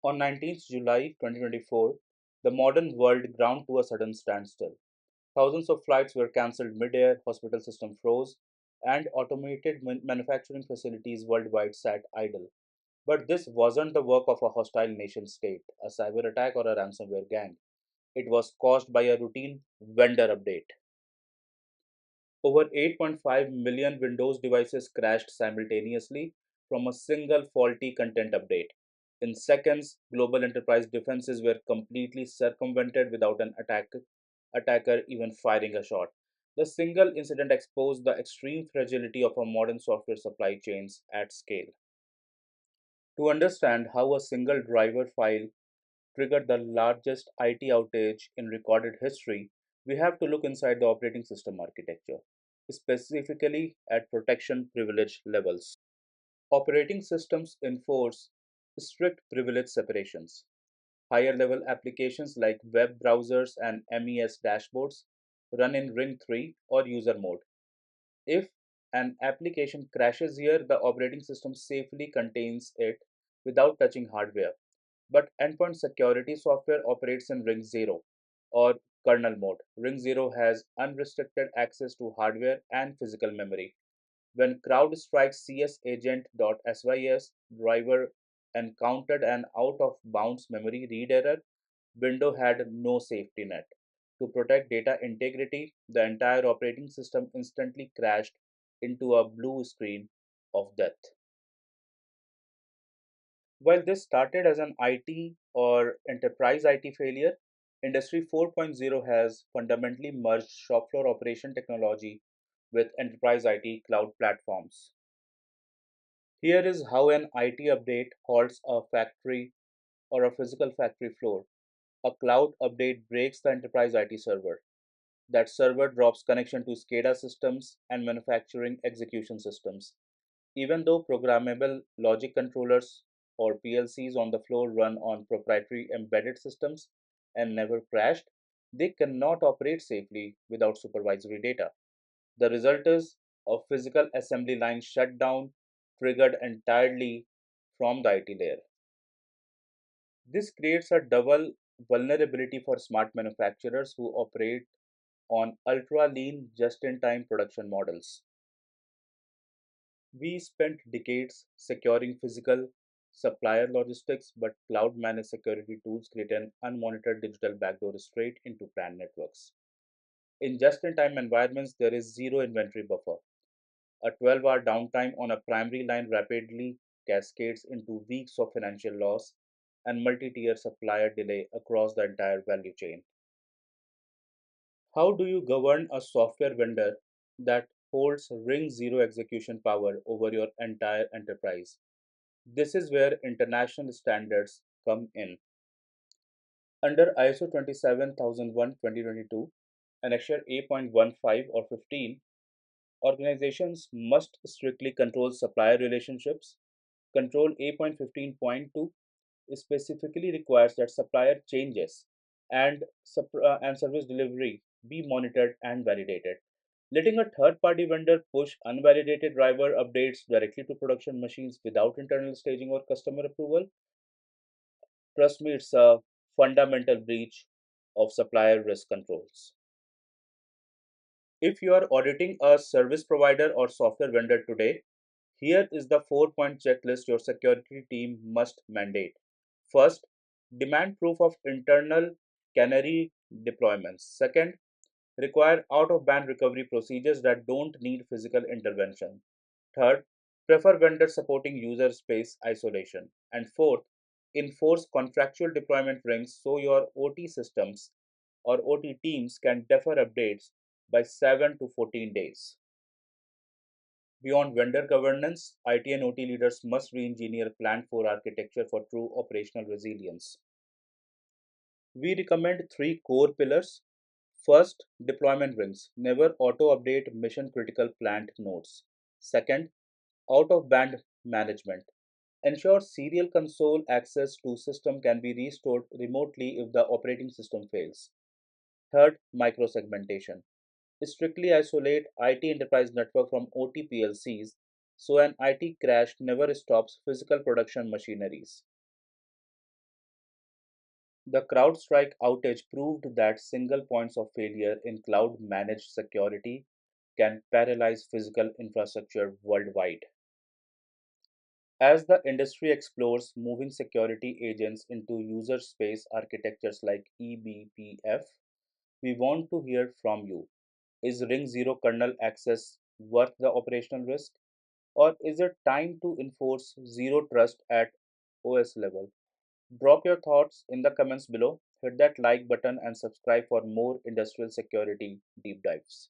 On 19th July 2024, the modern world ground to a sudden standstill. Thousands of flights were cancelled mid-air, hospital system froze, and automated manufacturing facilities worldwide sat idle. But this wasn't the work of a hostile nation state, a cyber attack, or a ransomware gang. It was caused by a routine vendor update. Over 8.5 million Windows devices crashed simultaneously from a single faulty content update. In seconds, global enterprise defenses were completely circumvented without an attacker even firing a shot. The single incident exposed the extreme fragility of our modern software supply chains at scale. To understand how a single driver file triggered the largest IT outage in recorded history, we have to look inside the operating system architecture, specifically at protection privilege levels. Operating systems enforce strict privilege separations. Higher level applications like web browsers and MES dashboards run in Ring 3 or user mode. If an application crashes here, the operating system safely contains it without touching hardware. But endpoint security software operates in Ring 0 or kernel mode. Ring 0 has unrestricted access to hardware and physical memory. When CrowdStrike CS agent.sys driver encountered an out of bounds memory read error, Windows had no safety net. To protect data integrity, the entire operating system instantly crashed into a blue screen of death. While this started as an IT or enterprise IT failure, Industry 4.0 has fundamentally merged shop floor operation technology with enterprise IT cloud platforms. Here is how an IT update halts a factory or a physical factory floor. A cloud update breaks the enterprise IT server. That server drops connection to SCADA systems and manufacturing execution systems. Even though programmable logic controllers or PLCs on the floor run on proprietary embedded systems and never crashed, they cannot operate safely without supervisory data. The result is a physical assembly line shutdown triggered entirely from the IT layer. This creates a double vulnerability for smart manufacturers who operate on ultra lean, just in time production models. We spent decades securing physical supplier logistics, but cloud managed security tools create an unmonitored digital backdoor straight into planned networks. In just in time environments, there is zero inventory buffer. A 12-hour downtime on a primary line rapidly cascades into weeks of financial loss and multi tier supplier delay across the entire value chain. How do you govern a software vendor that holds ring zero execution power over your entire enterprise? This is where international standards come in. Under ISO 27001:2022, Annexure A.15 or 15, organizations must strictly control supplier relationships. Control A.15.2 specifically requires that supplier changes and service delivery be monitored and validated. Letting a third party vendor push unvalidated driver updates directly to production machines without internal staging or customer approval, trust me, it's a fundamental breach of supplier risk controls. If you are auditing a service provider or software vendor today, here is the 4 point checklist your security team must mandate. First, demand proof of internal canary deployments. Second, require out of band recovery procedures that don't need physical intervention. Third, prefer vendors supporting user space isolation. And fourth, enforce contractual deployment rings so your OT systems or OT teams can defer updates by 7 to 14 days. Beyond vendor governance, IT and OT leaders must re engineer Plan 4 architecture for true operational resilience. We recommend three core pillars. First, deployment rings. Never auto update mission critical plant nodes. Second, out of band management. Ensure serial console access to system can be restored remotely if the operating system fails. Third, microsegmentation. Strictly isolate IT enterprise network from OT PLCs so an IT crash never stops physical production machineries. The CrowdStrike outage proved that single points of failure in cloud managed security can paralyze physical infrastructure worldwide. As the industry explores moving security agents into user space architectures like eBPF, we want to hear from you. Is Ring Zero kernel access worth the operational risk? Or is it time to enforce zero trust at OS level? Drop your thoughts in the comments below. Hit that like button and subscribe for more industrial security deep dives.